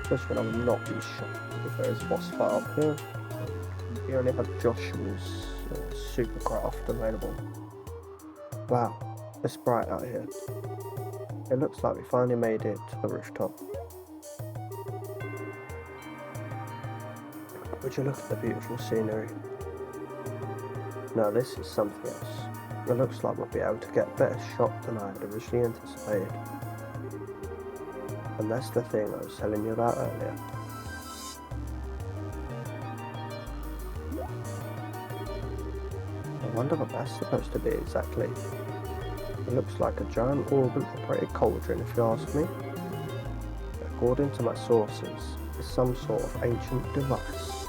Just when I would not be shocked if there is a boss fight up here. We only have Joshua's supercraft available. Wow, it's bright out here. It looks like we finally made it to the rooftop. Would you look at the beautiful scenery? Now this is something else. It looks like we'll be able to get a better shot than I had originally anticipated. And that's the thing I was telling you about earlier. I wonder what that's supposed to be exactly. It looks like a giant orbit-operated cauldron if you ask me. According to my sources, it's some sort of ancient device.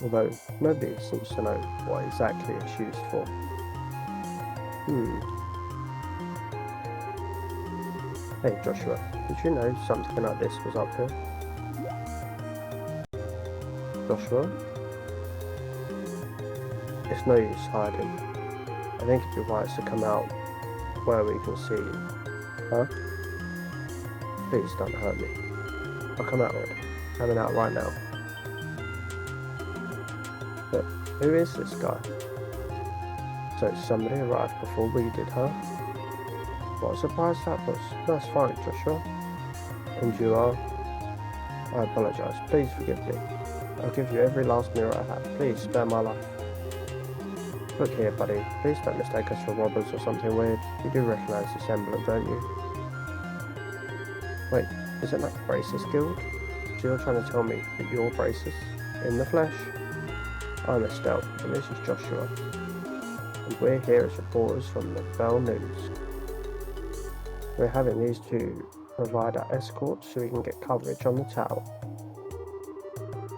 Although nobody seems to know what exactly it's used for. Hey Joshua, did you know something like this was up here? Joshua? It's no use hiding. I think it'd be wise to come out where we can see you. Huh? Please don't hurt me. I'll come out already. Coming out right now. But who is this guy? So somebody arrived before we did, huh? What a surprise that was. That's fine, Joshua. And you are? I apologise. Please forgive me. I'll give you every last mirror I have. Please spare my life. Look here, buddy. Please don't mistake us for robbers or something weird. You do recognise this emblem, don't you? Wait, isn't that the Bracers Guild? So you're trying to tell me that you're Bracers? In the flesh? I'm Estelle, and this is Joshua. And we're here as reporters from the Liberl News. We're having these two provide our escort so we can get coverage on the tower.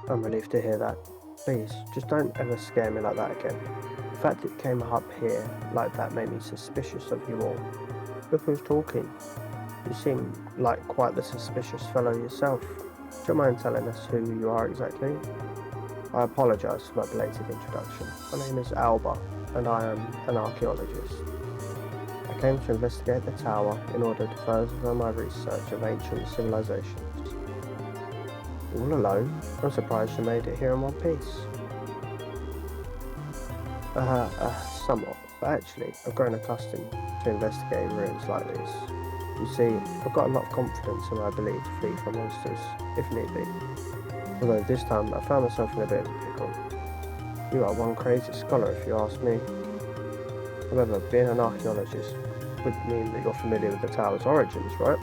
I'm relieved to hear that. Please, just don't ever scare me like that again. The fact it came up here like that made me suspicious of you all. Look who's talking. You seem like quite the suspicious fellow yourself. Do you mind telling us who you are exactly? I apologise for my belated introduction. My name is Alba, and I am an archaeologist. I came to investigate the tower in order to further my research of ancient civilizations. All alone? I'm surprised you made it here in one piece. Somewhat, but actually, I've grown accustomed to investigating ruins like these. You see, I've got a lot of confidence in my ability to flee from monsters, if need be. Although this time, I found myself in a bit of a pickle. You are one crazy scholar, if you ask me. However, being an archaeologist would mean that you're familiar with the tower's origins, right?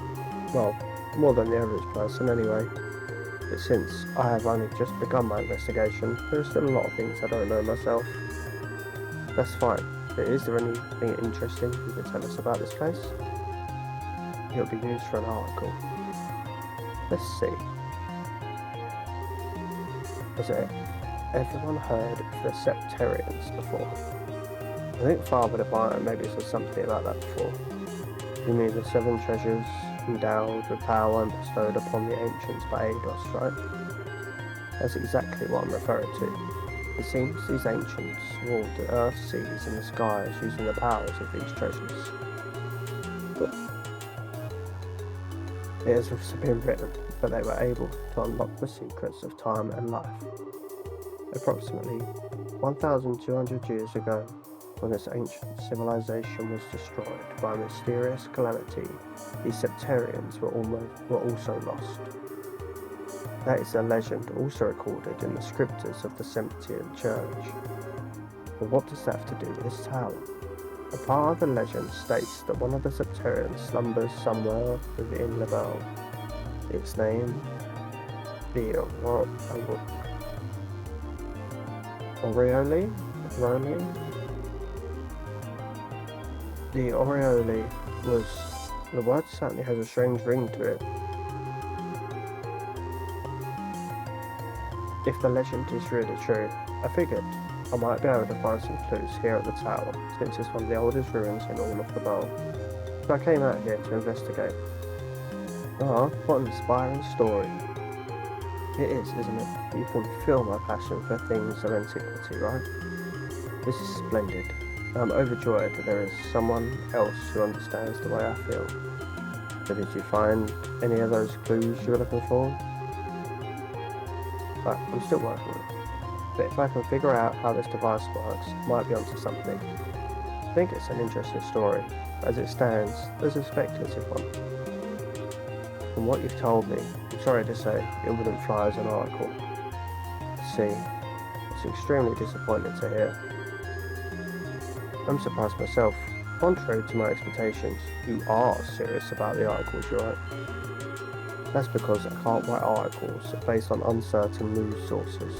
Well, more than the average person anyway. But since I have only just begun my investigation, there are still a lot of things I don't know myself. That's fine, but is there anything interesting you can tell us about this place? It'll be used for an article. Let's see. Has everyone heard of the Septarians before? I think Father Divine maybe said something about that before. You mean the 7 treasures endowed with power and bestowed upon the ancients by Eidos, right? That's exactly what I'm referring to. It seems these ancients ruled the earth, seas and the skies using the powers of these treasures. But it has also been written that they were able to unlock the secrets of time and life. Approximately 1,200 years ago, when this ancient civilization was destroyed by a mysterious calamity, these Septarians were also lost. That is a legend also recorded in the scriptures of the Septarian Church. But what does that have to do with this tower? A part of the legend states that one of the Septarians slumbers somewhere within Liberl. Its name, the Oriole? The Oriole was... the word certainly has a strange ring to it. If the legend is really true, I figured I might be able to find some clues here at the tower, since it's one of the oldest ruins in all of the world. So I came out here to investigate. What an inspiring story. It is, isn't it? You can feel my passion for things of antiquity, right? This is splendid. I'm overjoyed that there is someone else who understands the way I feel. So did you find any of those clues you were looking for? but I'm still working on it. But if I can figure out how this device works, I might be onto something. I think it's an interesting story. As it stands, there's a speculative one. From what you've told me, I'm sorry to say, it wouldn't fly as an article. See, it's extremely disappointing to hear. I'm surprised myself. Contrary to my expectations, you are serious about the articles you write. That's because I can't write articles based on uncertain news sources.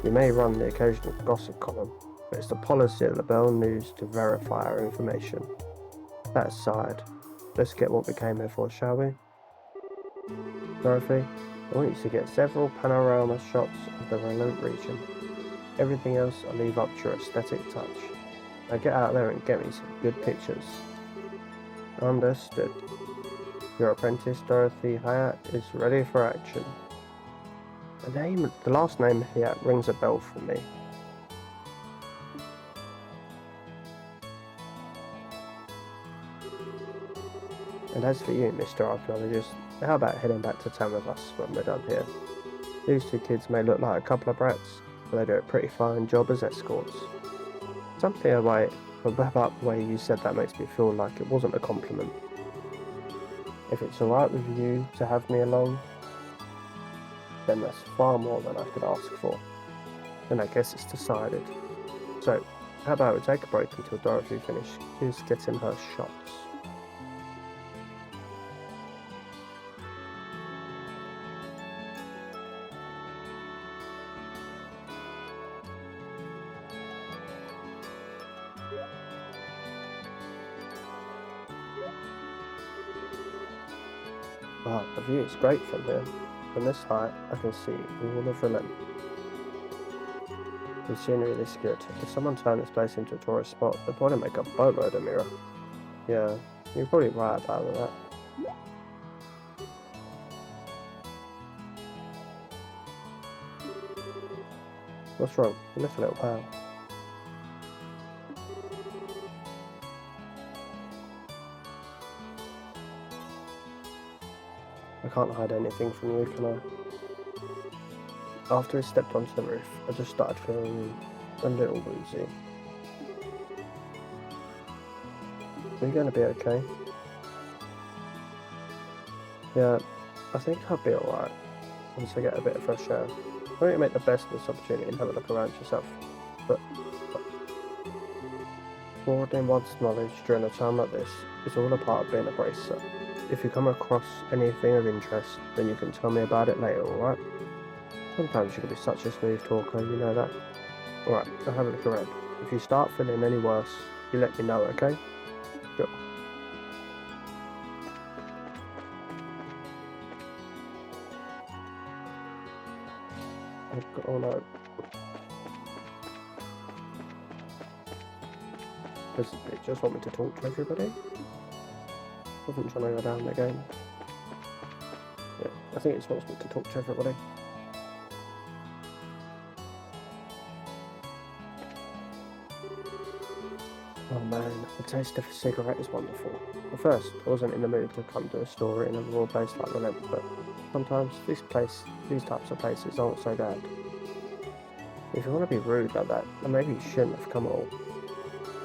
You may run the occasional gossip column, but it's the policy of Liberl News to verify our information. That aside, let's get what we came here for, shall we? Dorothy, I want you to get several panorama shots of the relevant region. Everything else I'll leave up to your aesthetic touch. Now get out there and get me some good pictures. Understood. Your apprentice Dorothy Hyatt is ready for action. The last name Hyatt rings a bell for me. And as for you, Mr. Archaeologist, how about heading back to town with us when we're done here? These two kids may look like a couple of brats, but they do a pretty fine job as escorts. Something about the way you said that makes me feel like it wasn't a compliment. If it's alright with you to have me along, then that's far more than I could ask for. Then I guess it's decided. So, how about we take a break until Dorothy finishes getting her shots? Wow, the view is great from here. From this height, I can see all of Berlin. The scenery is good. If someone turned this place into a tourist spot, they'd probably make a boatload of mirror. Yeah, you're probably right about that. What's wrong? You look a little pale. I can't hide anything from you, can I? After I stepped onto the roof, I just started feeling a little woozy. Are you going to be okay? Yeah, I think I'll be alright once I get a bit of fresh air. I want you to make the best of this opportunity and have a look around yourself. But broadening one's knowledge during a time like this is all a part of being a bracer. If you come across anything of interest, then you can tell me about it later, alright? Sometimes you can be such a smooth talker, you know that. Alright, I'll have a look around. If you start feeling any worse, you let me know, okay? Sure. Oh no. Does it just want me to talk to everybody? I wasn't trying to go down the game. Yeah, I think it wants me to talk to everybody. Oh man, the taste of a cigarette is wonderful. At first, I wasn't in the mood to come to a story in a raw place like the Liberl, but sometimes these types of places aren't so bad. If you want to be rude like that, then maybe you shouldn't have come at all.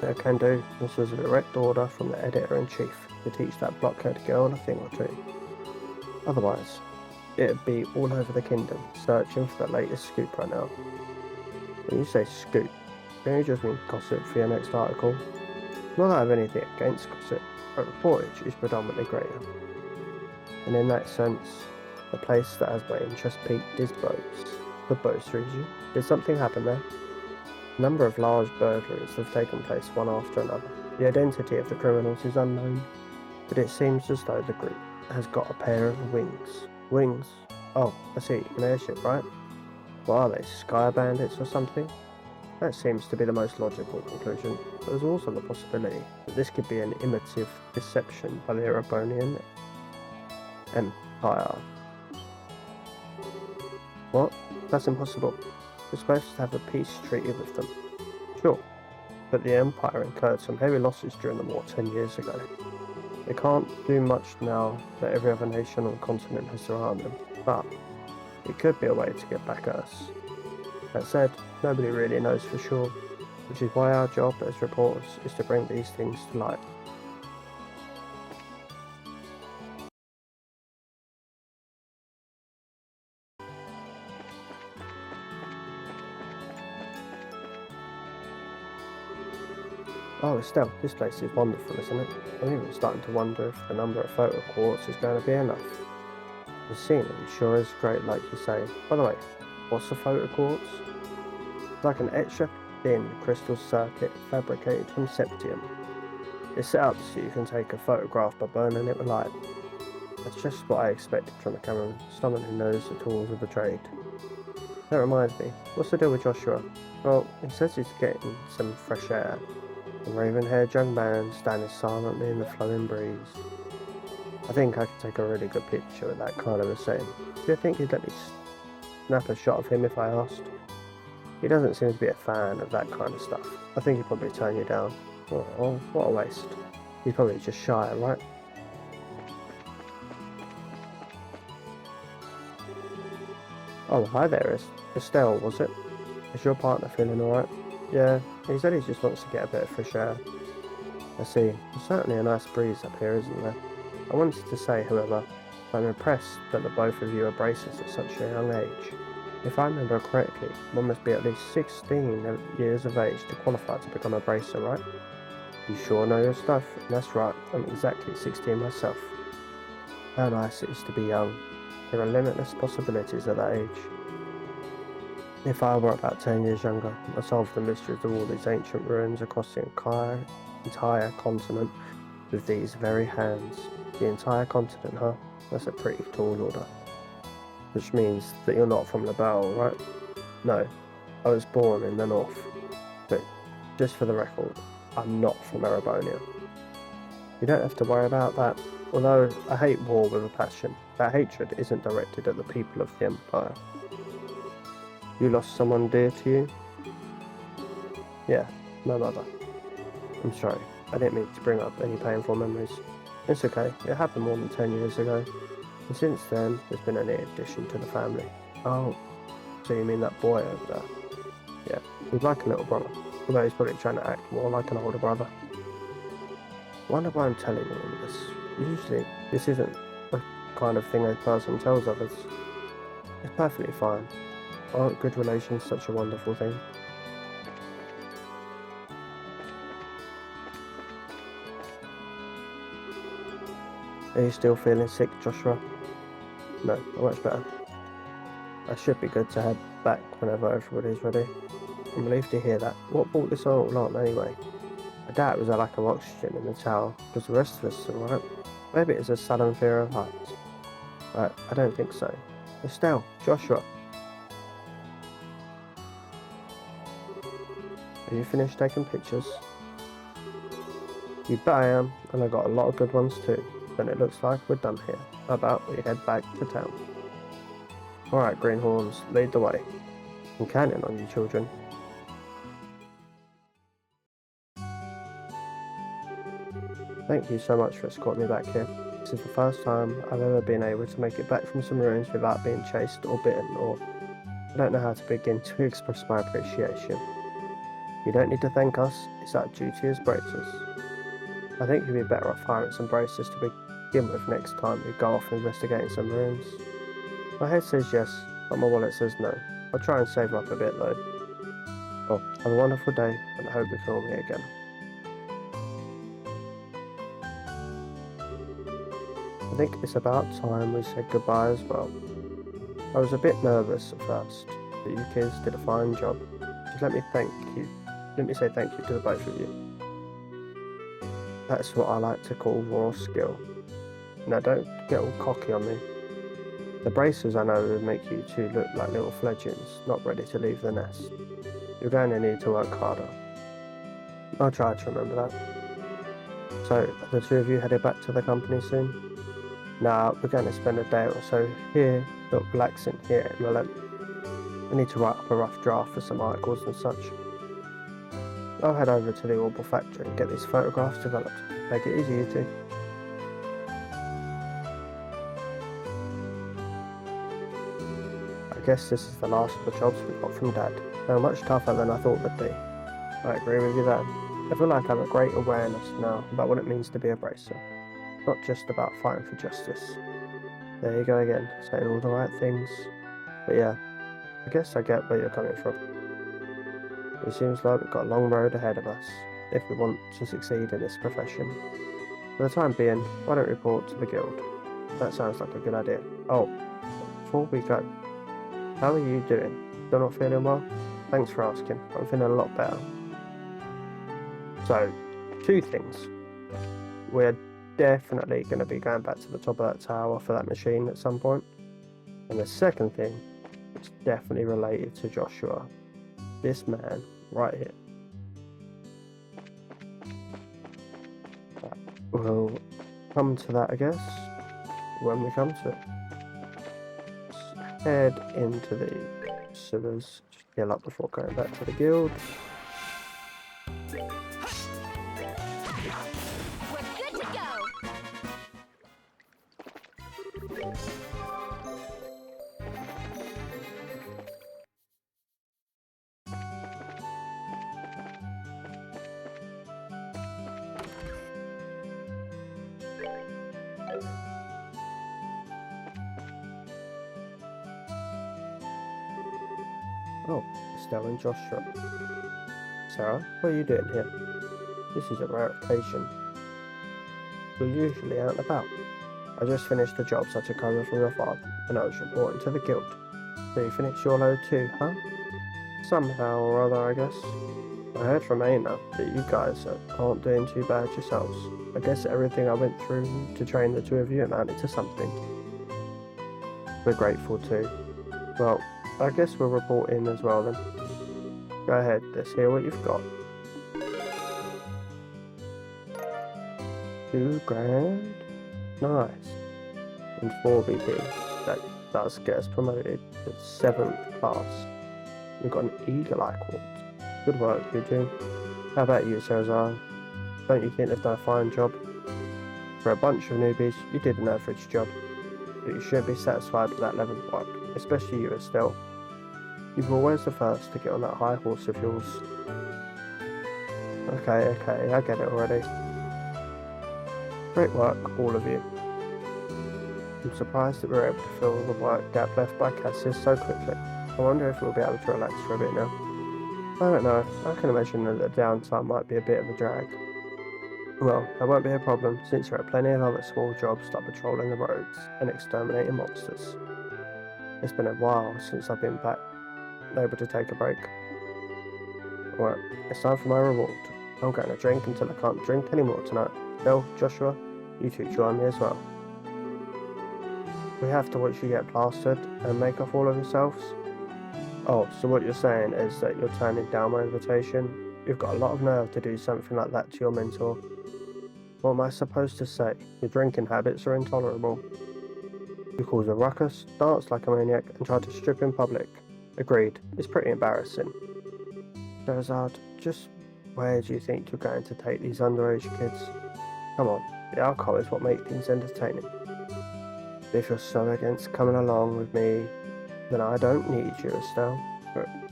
I can do. This was a direct order from the editor-in-chief to teach that blockhead girl a thing or two. Otherwise, it'd be all over the kingdom, searching for the latest scoop right now. When you say scoop, don't you just mean gossip for your next article? Not that I have anything against gossip, but reportage is predominantly greater. And in that sense, the place that has my interest peaked is boats. The boats region. Did something happen there? A number of large burglaries have taken place one after another. The identity of the criminals is unknown, but it seems as though the group has got a pair of wings. Wings? Oh, I see, an airship, right? What are they, sky bandits or something? That seems to be the most logical conclusion, but there's also the possibility that this could be an imitative deception by the Erebonian Empire. What? That's impossible. We're supposed to have a peace treaty with them. Sure, but the Empire incurred some heavy losses during the war 10 years ago. They can't do much now that every other nation on the continent has surrounded them, but It could be a way to get back at us. That said, nobody really knows for sure, which is why our job as reporters is to bring these things to light. Oh, Estelle, this place is wonderful, isn't it? I'm even starting to wonder if the number of photo quartz is going to be enough. The scenery sure is great, like you say. By the way, what's a photo quartz? It's like an extra thin crystal circuit fabricated from septium. It's set up so you can take a photograph by burning it with light. That's just what I expected from a cameraman, someone who knows the tools of the trade. That reminds me, what's the deal with Joshua? Well, he says he's getting some fresh air. A raven-haired young man standing silently in the flowing breeze. I think I could take a really good picture with that kind of a setting. Do you think he'd let me snap a shot of him if I asked? He doesn't seem to be a fan of that kind of stuff. I think he'd probably turn you down. Oh, what a waste. He's probably just shy, right? Oh, hi there, Estelle, was it? Is your partner feeling alright? Yeah, he said he just wants to get a bit of fresh air. I see. There's certainly a nice breeze up here, isn't there? I wanted to say, however, I'm impressed that the both of you are bracers at such a young age. If I remember correctly, one must be at least 16 years of age to qualify to become a bracer, right? You sure know your stuff. That's right, I'm exactly 16 myself. How nice it is to be young. There are limitless possibilities at that age. If I were about 10 years younger, I'd solve the mysteries of all these ancient ruins across the entire continent with these very hands. The entire continent, huh? That's a pretty tall order. Which means that you're not from Liberl, right? No, I was born in the north. But just for the record, I'm not from Erebonia. You don't have to worry about that. Although I hate war with a passion, that hatred isn't directed at the people of the Empire. You lost someone dear to you? Yeah, my mother. I'm sorry, I didn't mean to bring up any painful memories. It's okay, it happened more than 10 years ago. And since then, there's been a new addition to the family. Oh, so you mean that boy over there? Yeah, he's like a little brother, although he's probably trying to act more like an older brother. I wonder why I'm telling you all this. Usually, this isn't the kind of thing a person tells others. It's perfectly fine. Aren't good relations such a wonderful thing? Are you still feeling sick, Joshua? No, I'm much better. I should be good to head back whenever everybody's ready. I'm relieved to hear that. What brought this all on anyway? I doubt it was a lack of oxygen in the tower, because the rest of us are alright. Maybe it's a sudden fear of heights. Right, I don't think so. Estelle, Joshua. Are you finished taking pictures? You bet I am, and I got a lot of good ones too. Then it looks like we're done here. How about we head back to town? Alright, greenhorns, lead the way. I'm counting on you, children. Thank you so much for escorting me back here. This is the first time I've ever been able to make it back from some ruins without being chased or bitten, or I don't know how to begin to express my appreciation. You don't need to thank us, it's our duty as bracers. I think you'd be better off hiring some bracers to begin with next time we go off investigating some ruins. My head says yes, but my wallet says no. I'll try and save up a bit though. Well, have a wonderful day, and I hope we can all meet again. I think it's about time we said goodbye as well. I was a bit nervous at first, but you kids did a fine job. Just let me say thank you to the both of you. That's what I like to call raw skill. Now don't get all cocky on me. The bracers I know would make you two look like little fledglings, not ready to leave the nest. You're going to need to work harder. I'll try to remember that. So, are the two of you headed back to the company soon? Nah, we're going to spend a day or so here, relaxing here in Relent. I need to write up a rough draft for some articles and such. I'll head over to the Orbal factory and get these photographs developed. Make it easy, you two. I guess this is the last of the jobs we got from Dad. They were much tougher than I thought they'd be. I agree with you there. I feel like I have a great awareness now about what it means to be a bracer. Not just about fighting for justice. There you go again, saying all the right things. But yeah, I guess I get where you're coming from. It seems like we've got a long road ahead of us if we want to succeed in this profession. For the time being, why don't we report to the guild? That sounds like a good idea. Oh, before we go, how are you doing? Still not feeling well? Thanks for asking. I'm feeling a lot better. So, two things. We're definitely going to be going back to the top of that tower for that machine at some point. And the second thing, it's definitely related to Joshua. This man right here. We'll come to that, I guess, when we come to it. Let's head into the sewers. Just heal up before going back to the guild. Oh, Estelle and Joshua. Sarah, what are you doing here? This is a rare occasion. You're usually out and about. I just finished the jobs I took over from your father, and I was reporting to the guild. So you finished your load too, huh? Somehow or other, I guess. I heard from Aina that you guys aren't doing too bad yourselves. I guess everything I went through to train the two of you amounted to something. We're grateful too. Well, I guess we'll report in as well then. Go ahead, let's hear what you've got. 2 grand? Nice. And 4 BP. That does get us promoted to 7th class. We've got an Eagle Eye Quartz. Good work, you two. How about you, Cerzar? Don't you think they've done a fine job? For a bunch of newbies, you did an average job. But you shouldn't be satisfied with that level of work, especially you, Estelle. You were always the first to get on that high horse of yours. Okay, I get it already. Great work, all of you. I'm surprised that we were able to fill the work gap left by Cassius so quickly. I wonder if we'll be able to relax for a bit now. I don't know, I can imagine that the downtime might be a bit of a drag. Well, that won't be a problem, since there are plenty of other small jobs like patrolling the roads and exterminating monsters. It's been a while since I've been back, able to take a break. Well, it's time for my reward. I'm going to drink until I can't drink anymore tonight. Bill, Joshua, you two join me as well. We have to watch you get blasted and make off all of yourselves. Oh, so what you're saying is that you're turning down my invitation? You've got a lot of nerve to do something like that to your mentor. What am I supposed to say? Your drinking habits are intolerable. You cause a ruckus, dance like a maniac, and try to strip in public. Agreed, it's pretty embarrassing. Charizard, just where do you think you're going to take these underage kids? Come on, the alcohol is what makes things entertaining. If you're so against coming along with me, then I don't need you, Estelle.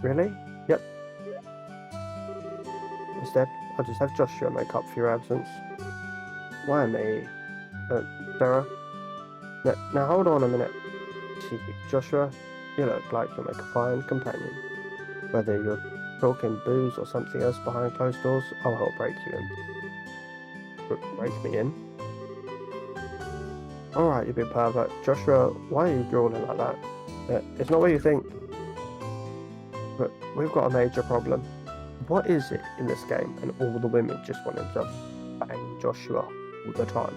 Really? Yep. Instead, I'll just have Joshua make up for your absence. Why me? Sarah? Now hold on a minute. See, Joshua, you look like you'll make a fine companion. Whether you're talking booze or something else behind closed doors, I'll help break you in. Break me in? Alright, you big pervert. Joshua, why are you drooling like that? It's not what you think. But we've got a major problem. What is it in this game and all the women just wanting to bang Joshua all the time?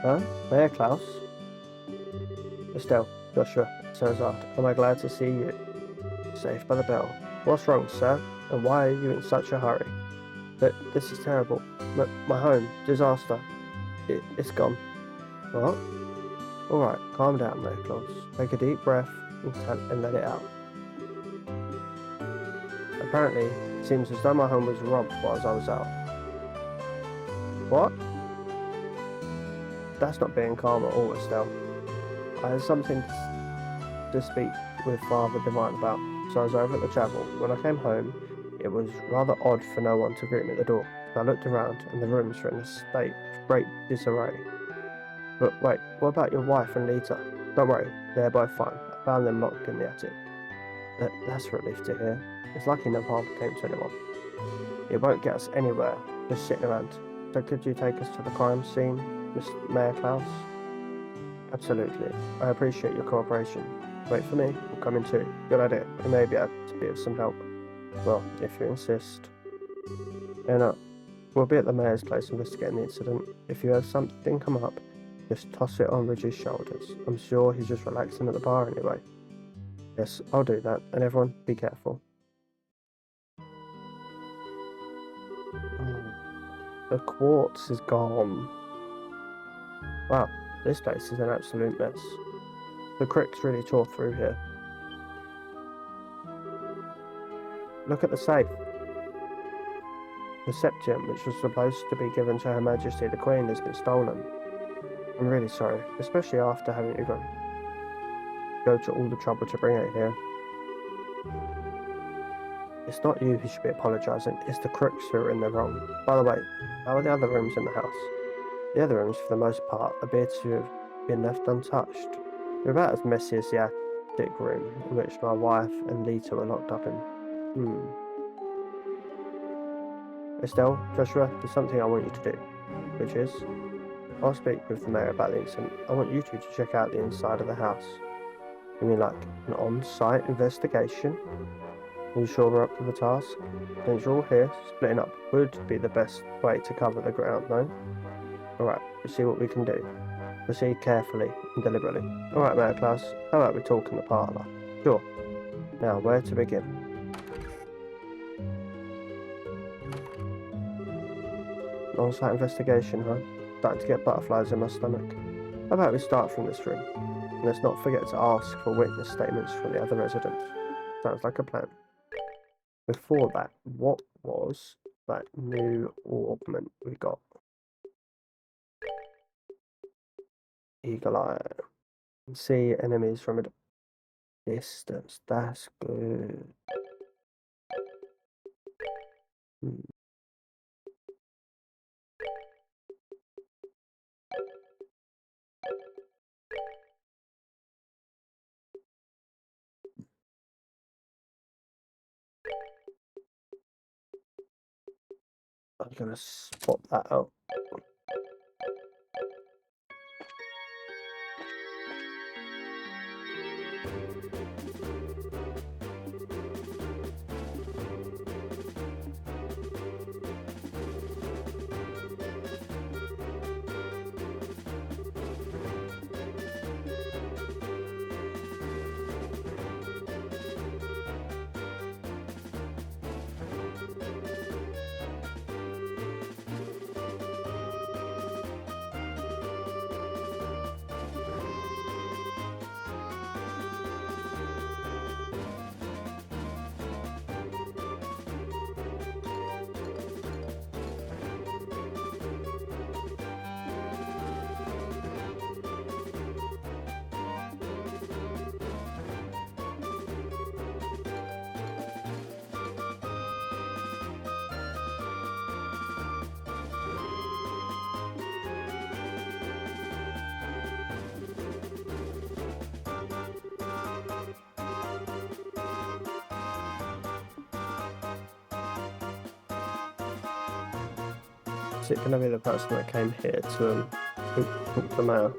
Huh? Mayor Klaus? Estelle, Joshua, Cerzard, am I glad to see you? Safe by the bell. What's wrong, sir? And why are you in such a hurry? But this is terrible. My home, disaster. It's gone. What? Alright, calm down, Mayor Klaus. Take a deep breath and let it out. Apparently, it seems as though my home was robbed whilst I was out. What? That's not being calm at all, Estelle. I had something to speak with Father Divine about, so I was over at the chapel. When I came home, it was rather odd for no one to greet me at the door. I looked around, and the rooms were in a state of great disarray. But wait, what about your wife and Lita? Don't worry, they're both fine. I found them locked in the attic. That's a relief to hear. It's lucky no harm came to anyone. It won't get us anywhere, just sitting around. So could you take us to the crime scene, Mr. Mayor Klaus? Absolutely. I appreciate your cooperation. Wait for me, I'm coming too. Good idea. I may be able to be of some help. Well, if you insist. We'll be at the mayor's place investigating the incident. If you have something come up, just toss it on Ridge's shoulders. I'm sure he's just relaxing at the bar anyway. Yes, I'll do that. And everyone, be careful. The quartz is gone. Wow, this place is an absolute mess. The cricks really tore through here. Look at the safe. The septium, which was supposed to be given to Her Majesty the Queen, has been stolen. I'm really sorry, especially after having you go to all the trouble to bring it here. It's not you who should be apologising, it's the crooks who are in the wrong. By the way, how are the other rooms in the house? The other rooms, for the most part, appear to have been left untouched. They're about as messy as the attic room, in which my wife and Lita were locked up in. Estelle, Joshua, there's something I want you to do, which is, I'll speak with the mayor about the incident. I want you two to check out the inside of the house. You mean like an on-site investigation? Are you sure we're up to the task? Since you're all here, splitting up would be the best way to cover the ground, no? Alright, we'll see what we can do. Proceed carefully and deliberately. Alright, Mayor Klaus, how about we talk in the parlour? Sure. Now, where to begin? On-site investigation, huh? Starting to get butterflies in my stomach. How about we start from this room? And let's not forget to ask for witness statements from the other residents. Sounds like a plan. Before that, what was that new orbment we got? Eagle Eye. See enemies from a distance. That's good. I'm gonna spot that out. Is it going to be the person that came here to talk the mayor?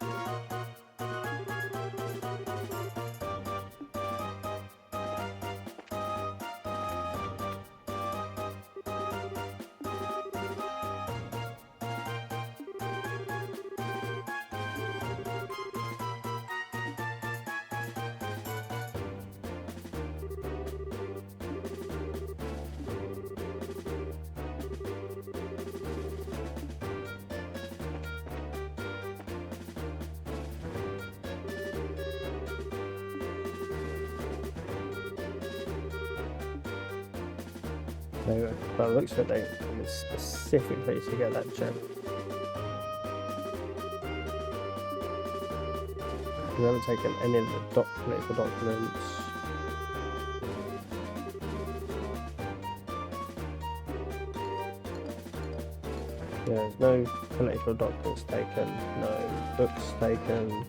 By the looks of it, they come specifically to get that gem. We haven't taken any of the political documents. Yeah, there's no political documents taken, no books taken.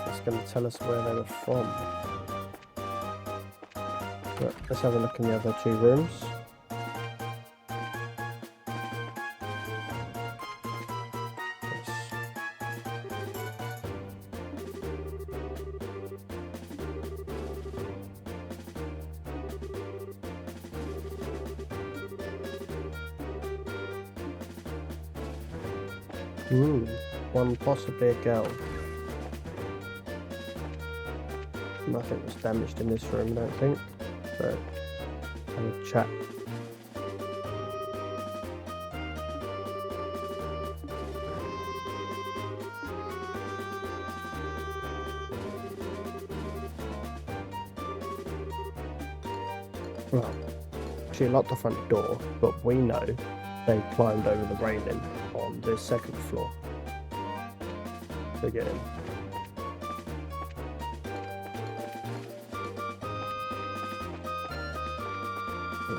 It's going to tell us where they were from. But let's have a look in the other two rooms. One possibly a girl. Nothing was damaged in this room, I don't think. But have a chat. Well, she locked the front door, but we know they climbed over the railing on the second floor to get in.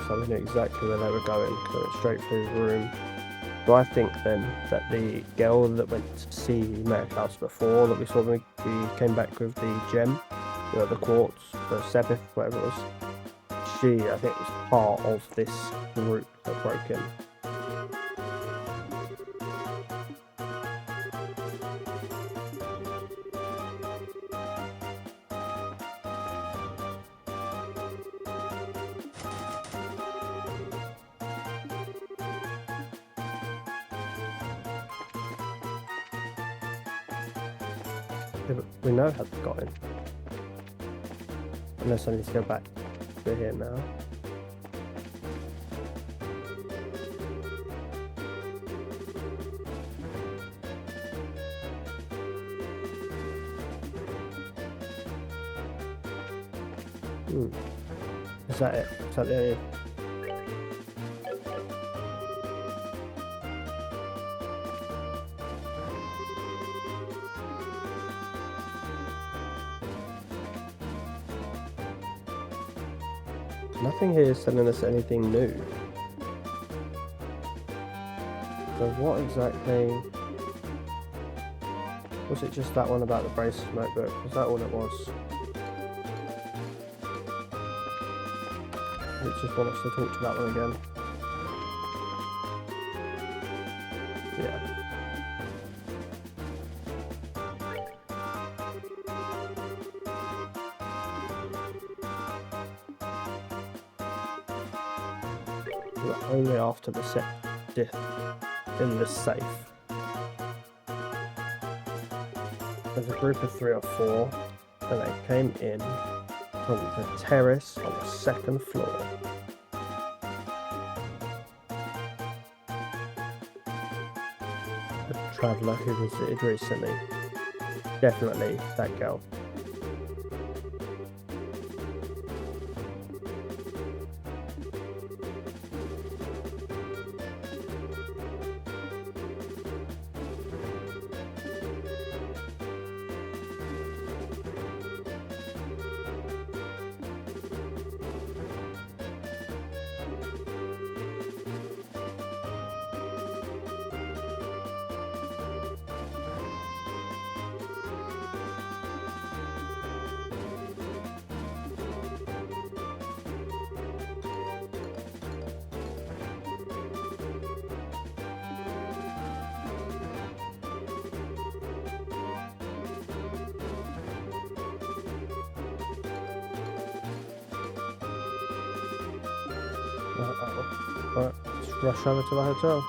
So we knew exactly where they were going, going straight through the room. So I think then that the girl that went to see Merrick House before, that we saw when we came back with the gem, the quartz, the Sebith, whatever it was, she, I think, was part of this group that broke in. We know how they got in. Unless I need to go back to here now. Is that it? Is that the only... Nothing here is telling us anything new. So what exactly... Was it just that one about the braces notebook? Was that all it was? It just want us to talk to that one again. Yeah. Only after the set in the safe. There's a group of 3 or 4, and they came in from the terrace on the second floor. A traveller who visited recently. Definitely that girl. Right, let's rush over to the hotel.